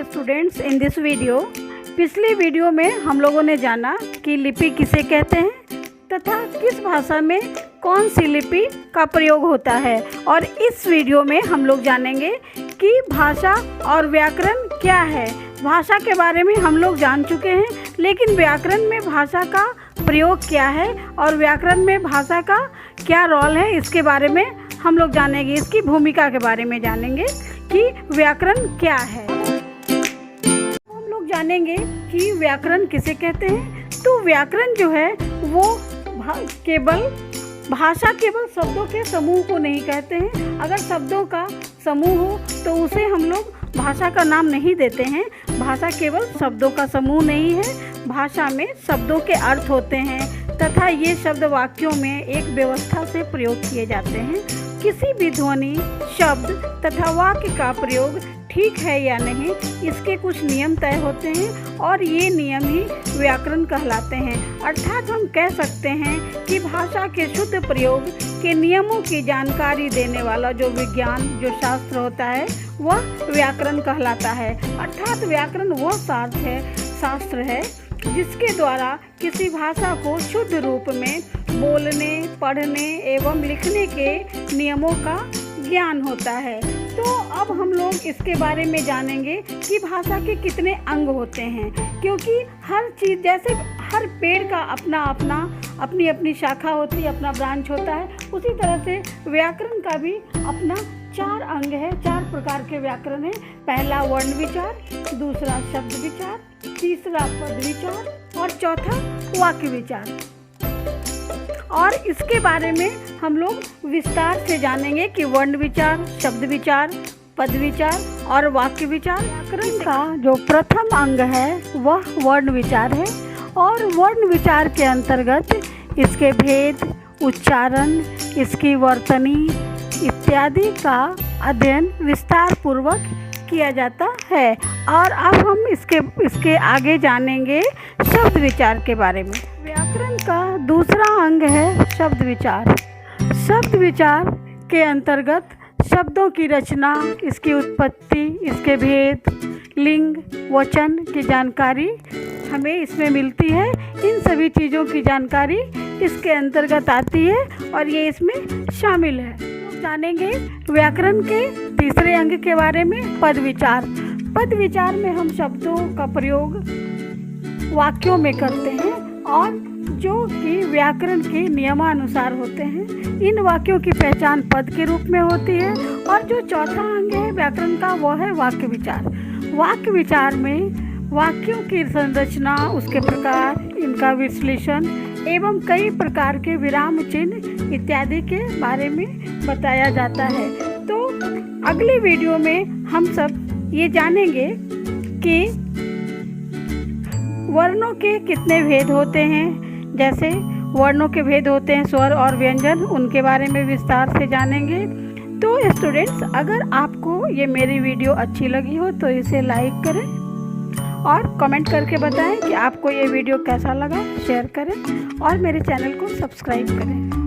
Students, in this video पिछले video में हम लोगों ने जाना कि लिपि किसे कहते हैं तथा किस भाषा में कौन सी लिपि का प्रयोग होता है। और इस वीडियो में हम लोग जानेंगे कि भाषा और व्याकरण क्या है। भाषा के बारे में हम लोग जान चुके हैं, लेकिन व्याकरण में भाषा का प्रयोग क्या है और व्याकरण में भाषा का क्या रोल है, इसके बारे में हम लोग जानेंगे। इसकी भूमिका के बारे में जानेंगे कि व्याकरण क्या है। हम लोग जानेंगे कि व्याकरण किसे कहते हैं। तो व्याकरण जो है वो भाषा केवल शब्दों के समूह को नहीं कहते हैं। अगर शब्दों का समूह हो तो उसे हम लोग भाषा का नाम नहीं देते हैं। भाषा केवल शब्दों का समूह नहीं है। भाषा में शब्दों के अर्थ होते हैं तथा ये शब्द वाक्यों में एक व्यवस्था से प्रयोग किए जाते हैं। किसी भी ध्वनि, शब्द तथा वाक्य का प्रयोग ठीक है या नहीं, इसके कुछ नियम तय होते हैं और ये नियम ही व्याकरण कहलाते हैं। अर्थात हम कह सकते हैं कि भाषा के शुद्ध प्रयोग के नियमों की जानकारी देने वाला जो विज्ञान, जो शास्त्र होता है, वह व्याकरण कहलाता है। अर्थात व्याकरण वह शास्त्र है जिसके द्वारा किसी भाषा को शुद्ध रूप में बोलने, पढ़ने एवं लिखने के नियमों का ज्ञान होता है। तो अब हम लोग इसके बारे में जानेंगे कि भाषा के कितने अंग होते हैं, क्योंकि हर चीज़, जैसे हर पेड़ का अपनी अपनी शाखा होती है, अपना ब्रांच होता है, उसी तरह से व्याकरण का भी अपना 4 अंग है। 4 प्रकार के व्याकरण है। पहला वर्ण विचार, दूसरा शब्द विचार, तीसरा पद विचार और चौथा वाक्य विचार। और इसके बारे में हम लोग विस्तार से जानेंगे कि वर्ण विचार, शब्द विचार, पद विचार और वाक्य विचार। व्याकरण का जो प्रथम अंग है वह वर्ण विचार है और वर्ण विचार के अंतर्गत इसके भेद, उच्चारण, इसकी वर्तनी इत्यादि का अध्ययन विस्तार पूर्वक किया जाता है। और अब हम इसके आगे जानेंगे शब्द विचार के बारे में। व्याकरण का दूसरा अंग है शब्द विचार। शब्द विचार के अंतर्गत शब्दों की रचना, इसकी उत्पत्ति, इसके भेद, लिंग, वचन की जानकारी हमें इसमें मिलती है। इन सभी चीज़ों की जानकारी इसके अंतर्गत आती है और ये इसमें शामिल है। जानेंगे व्याकरण के तीसरे अंग के बारे में, पद विचार। पद विचार में हम शब्दों का प्रयोग वाक्यों में करते हैं और जो कि व्याकरण के नियमानुसार होते हैं। इन वाक्यों की पहचान पद के रूप में होती है। और जो चौथा अंग है व्याकरण का वो है वाक्य विचार। वाक्य विचार में वाक्यों की संरचना, उसके प्रकार, इनका विश्लेषण एवं कई प्रकार के विराम चिन्ह इत्यादि के बारे में बताया जाता है। तो अगले वीडियो में हम सब ये जानेंगे कि वर्णों के कितने भेद होते हैं। जैसे वर्णों के भेद होते हैं स्वर और व्यंजन, उनके बारे में विस्तार से जानेंगे। तो स्टूडेंट्स, अगर आपको ये मेरी वीडियो अच्छी लगी हो तो इसे लाइक करें और कमेंट करके बताएं कि आपको ये वीडियो कैसा लगा। शेयर करें और मेरे चैनल को सब्सक्राइब करें।